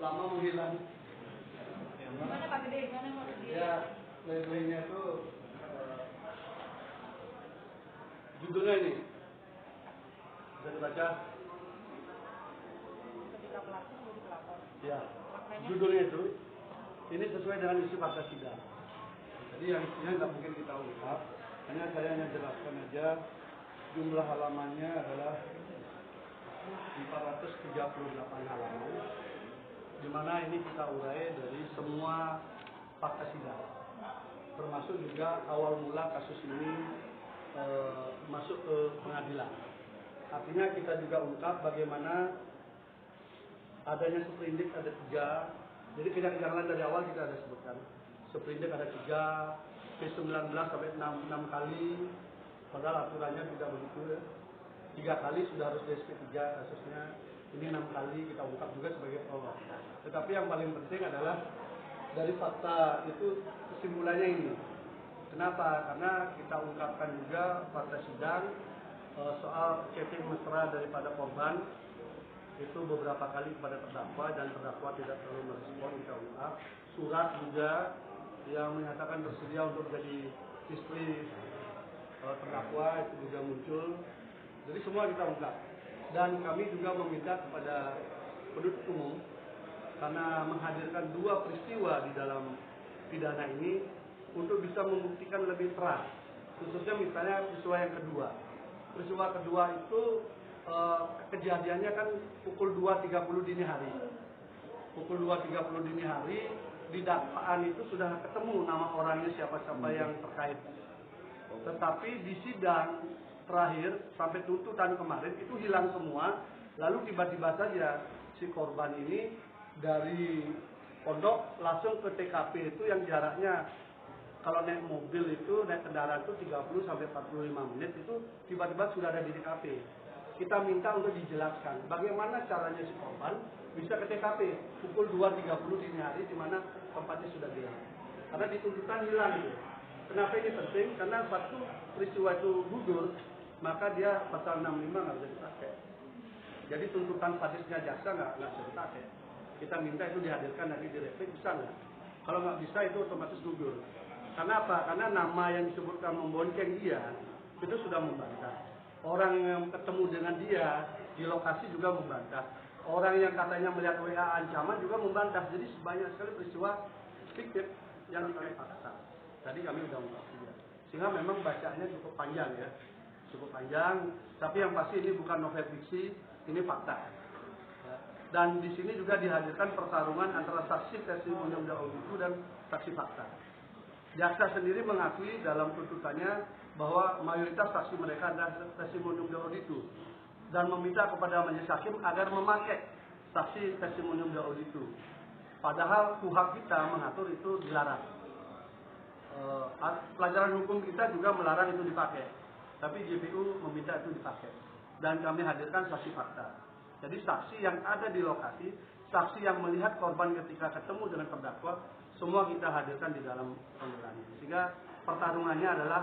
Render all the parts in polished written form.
lama menghilang. Gimana Pak Gede? Gimana Pak Gede? Ya, labelnya itu judulnya ini bisa dibaca. Ketika pelaku menjadi pelapor. Ya, Maknanya? judulnya itu ini sesuai dengan isi fakta sidang. Jadi yang isinya nggak mungkin kita ungkap, hanya saya hanya jelaskan aja jumlah halamannya adalah 438 halaman, di mana ini kita urai dari semua fakta sidang, termasuk juga awal mula kasus ini masuk ke pengadilan. Artinya kita juga ungkap bagaimana adanya seperindik ada 3, jadi kejanggalan dari awal kita ada sebutkan. Seperindik ada 3, P19 sampai 6 kali, padahal aturannya tidak begitu ya. 3 kali sudah harus di SP3 kasusnya, ini 6 kali kita ungkap juga sebagai prolog. Tetapi yang paling penting adalah dari fakta itu kesimpulannya ini. Kenapa? Karena kita ungkapkan juga fakta sidang soal chatting mesra daripada korban itu beberapa kali kepada terdakwa dan terdakwa tidak terlalu merespon, kita ungkap. Surat juga yang menyatakan bersedia untuk menjadi istri terdakwa itu juga muncul. Jadi semua kita ungkap. Dan kami juga meminta kepada penuntut umum karena menghadirkan 2 peristiwa di dalam pidana ini untuk bisa membuktikan lebih terang. Khususnya misalnya peristiwa yang kedua. Peristiwa kedua itu kejadiannya kan pukul 2.30 dini hari. Pukul 2.30 dini hari di dakwaan itu sudah ketemu nama orangnya siapa-siapa yang terkait. Tetapi di sidang terakhir sampai tuntutan kemarin itu hilang semua. Lalu tiba-tiba saja si korban ini dari pondok langsung ke TKP itu yang jaraknya kalau naik mobil itu, naik kendaraan itu 30 sampai 45 menit itu tiba-tiba sudah ada di TKP. Kita minta untuk dijelaskan bagaimana caranya si korban bisa ke TKP pukul 2.30 dini hari di mana tempatnya sudah hilang. Karena di tuntutan hilang itu. Kenapa ini penting? Karena satu peristiwa itu gugur, maka dia pasal 65 nggak bisa dipakai. Jadi tuntutan sadisnya jaksa nggak bisa dipakai. Kita minta itu dihadirkan nanti di replik, bisa nggak? Kalau nggak bisa itu otomatis gugur. Karena apa? Karena nama yang disebutkan membonceng dia itu sudah membantah. Orang yang ketemu dengan dia di lokasi juga membantah. Orang yang katanya melihat WA ancaman juga membantah. Jadi sebanyak sekali peristiwa fiktif yang ditarik fakta. Tadi kami sudah ungkap juga. Sehingga memang bacaannya cukup panjang ya. Cukup panjang. Tapi yang pasti ini bukan novel fiksi, ini fakta. Dan di sini juga dihadirkan pertarungan antara saksi testimoni itu dan saksi fakta. Jaksa sendiri mengakui dalam tuntutannya bahwa mayoritas saksi mereka adalah testimonium de auditu dan meminta kepada majelis hakim agar memakai saksi testimonium de auditu. Padahal KUHP kita mengatur itu dilarang. Pelajaran hukum kita juga melarang itu dipakai, tapi JPU meminta itu dipakai. Dan kami hadirkan saksi fakta. Jadi saksi yang ada di lokasi, saksi yang melihat korban ketika ketemu dengan terdakwa, semua kita hadirkan di dalam pembelaan. Sehingga pertarungannya adalah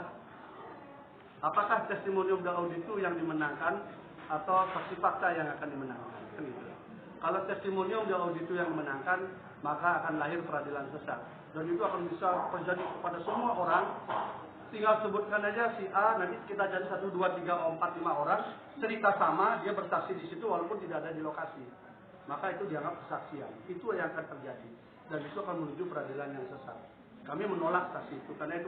apakah testimonium de auditu yang dimenangkan atau saksi fakta yang akan dimenangkan. Kan gitu. Kalau testimonium de auditu yang dimenangkan, maka akan lahir peradilan sesat. Dan itu akan bisa terjadi kepada semua orang. Tinggal sebutkan aja si A, nanti kita jadi 1, 2, 3, 4, 5 orang, cerita sama, dia bersaksi di situ walaupun tidak ada di lokasi. Maka itu dianggap kesaksian. Itu yang akan terjadi. Dan itu akan menuju peradilan yang sesat. Kami menolak saksi itu karena itu